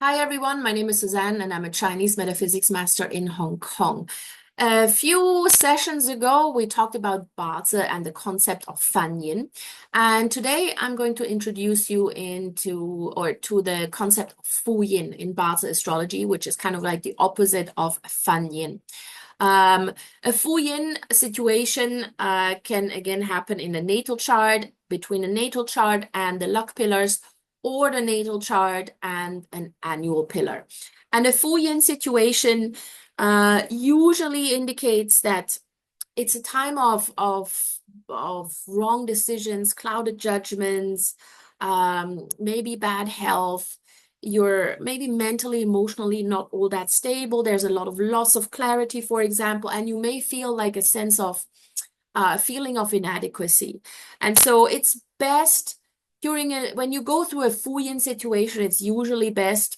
Hi everyone, my name is Suzanne and I'm a Chinese metaphysics master in Hong Kong. A few sessions ago, we talked about Bazi and the concept of Fan Yin. And today I'm going to introduce you to the concept of Fu Yin in Bazi astrology, which is kind of like the opposite of Fan Yin. A Fu Yin situation can again happen in the natal chart, between the natal chart and the luck pillars, or the natal chart and an annual pillar. And a Fu Yin situation usually indicates that it's a time of wrong decisions, clouded judgments, maybe bad health. You're maybe mentally, emotionally not all that stable. There's a lot of loss of clarity, for example, and you may feel like a sense of feeling of inadequacy. And so it's best when you go through a Fu Yin situation, it's usually best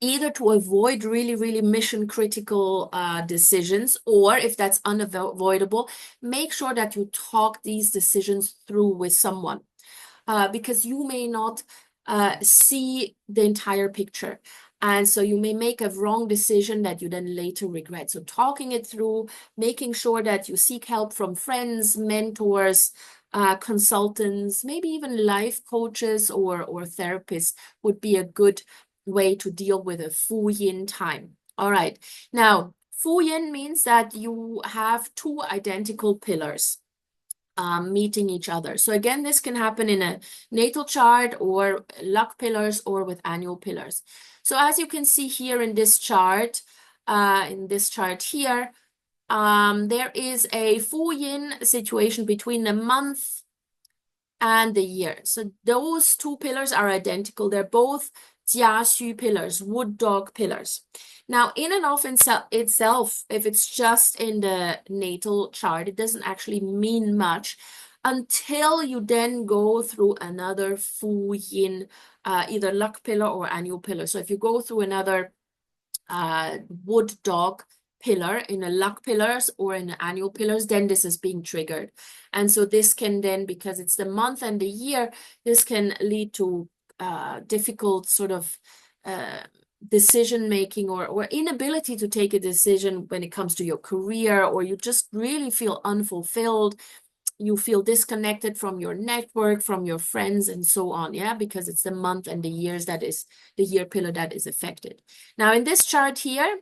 either to avoid really, really mission critical decisions, or if that's unavoidable, make sure that you talk these decisions through with someone, because you may not see the entire picture. And so you may make a wrong decision that you then later regret. So talking it through, making sure that you seek help from friends, mentors, consultants, maybe even life coaches or therapists would be a good way to deal with a Fu Yin time. All right. Now, Fu Yin means that you have two identical pillars meeting each other. So again, this can happen in a natal chart or luck pillars or with annual pillars. So as you can see here in this chart here, there is a Fu Yin situation between the month and the year. So those two pillars are identical. They're both Jiaxu pillars, wood dog pillars. Now, in and of itself, if it's just in the natal chart, it doesn't actually mean much until you then go through another Fu Yin, either luck pillar or annual pillar. So if you go through another wood dog pillar in a luck pillars or in the annual pillars, then this is being triggered. And so this can then, because it's the month and the year, this can lead to difficult sort of decision making or inability to take a decision when it comes to your career, or you just really feel unfulfilled. You feel disconnected from your network, from your friends, and so on, yeah, because it's the month and the years that is the year pillar that is affected. Now, in this chart here,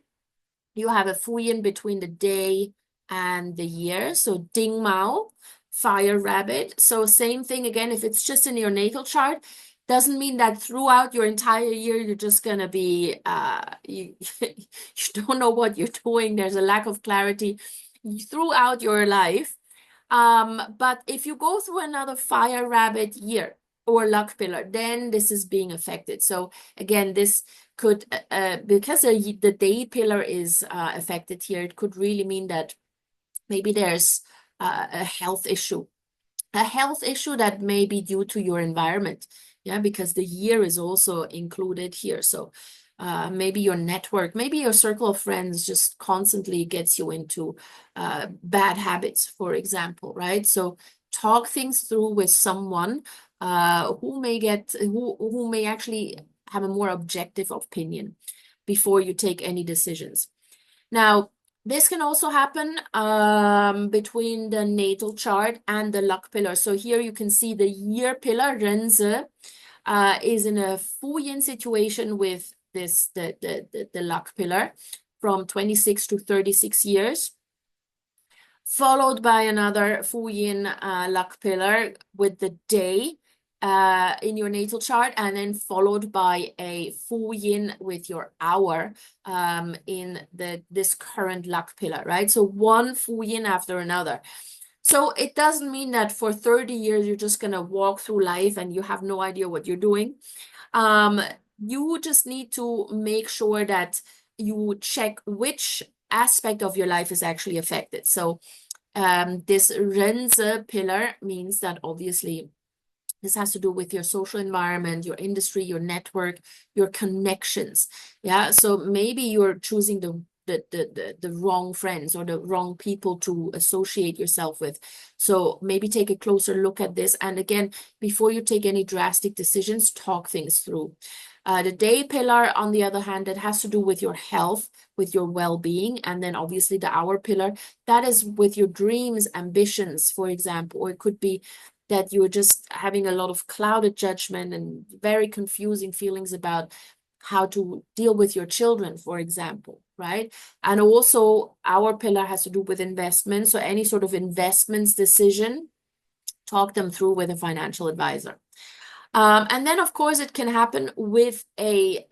you have a Fu Yin between the day and the year. So Ding Mao, fire rabbit. So same thing again, if it's just in your natal chart, doesn't mean that throughout your entire year, you're just going to be, you don't know what you're doing. There's a lack of clarity throughout your life. But if you go through another fire rabbit year or luck pillar, then this is being affected. So again, this could, because the day pillar is affected here, it could really mean that maybe there's a health issue that may be due to your environment. Yeah, because the year is also included here. So maybe your network, maybe your circle of friends just constantly gets you into bad habits, for example, right? So talk things through with someone who may actually have a more objective opinion before you take any decisions. Now, this can also happen between the natal chart and the luck pillar. So here you can see the year pillar, Renzi, is in a Fu Yin situation with the luck pillar from 26 to 36 years, followed by another Fu Yin luck pillar with the day in your natal chart, and then followed by a Fu Yin with your hour in this current luck pillar, right? So one Fu Yin after another. So it doesn't mean that for 30 years you're just going to walk through life and you have no idea what you're doing. You just need to make sure that you check which aspect of your life is actually affected. So this Renzi pillar means that obviously this has to do with your social environment, your industry, your network, your connections. Yeah, so maybe you're choosing the wrong friends or the wrong people to associate yourself with. So maybe take a closer look at this. And again, before you take any drastic decisions, talk things through. The day pillar, on the other hand, that has to do with your health, with your well-being. And then obviously the hour pillar, that is with your dreams, ambitions, for example. Or it could be that you're just having a lot of clouded judgment and very confusing feelings about how to deal with your children, for example, right? And also our pillar has to do with investments. So any sort of investments decision, talk them through with a financial advisor. And then, of course, it can happen with an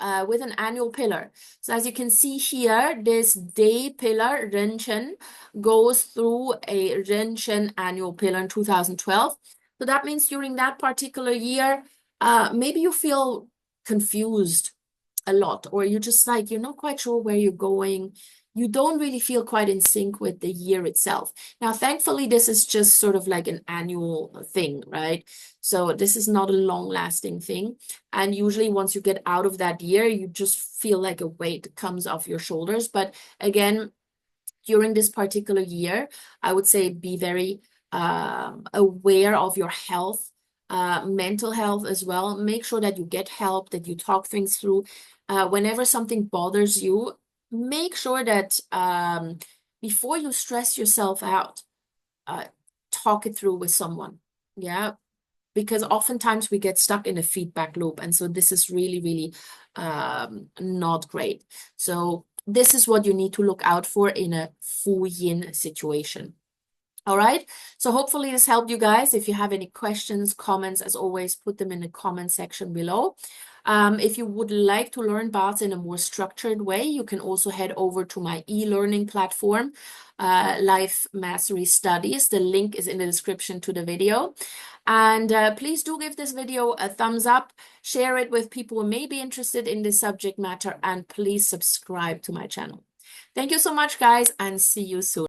annual pillar. So as you can see here, this day pillar, Ren-Chen, goes through a Ren-Chen annual pillar in 2012. So that means during that particular year, maybe you feel confused a lot, or you're just like, you're not quite sure where you're going. You don't really feel quite in sync with the year itself. Now, thankfully, this is just sort of like an annual thing, right? So this is not a long-lasting thing. And usually once you get out of that year, you just feel like a weight comes off your shoulders. But again, during this particular year, I would say be very aware of your health, mental health as well. Make sure that you get help, that you talk things through. Whenever something bothers you, make sure that before you stress yourself out, talk it through with someone. Yeah, because oftentimes we get stuck in a feedback loop. And so this is really, really not great. So this is what you need to look out for in a Fu Yin situation. All right. So hopefully this helped you guys. If you have any questions, comments, as always, put them in the comment section below. If you would like to learn Bazi in a more structured way, you can also head over to my e-learning platform, Life Mastery Studies. The link is in the description to the video. And please do give this video a thumbs up, share it with people who may be interested in this subject matter, and please subscribe to my channel. Thank you so much, guys, and see you soon.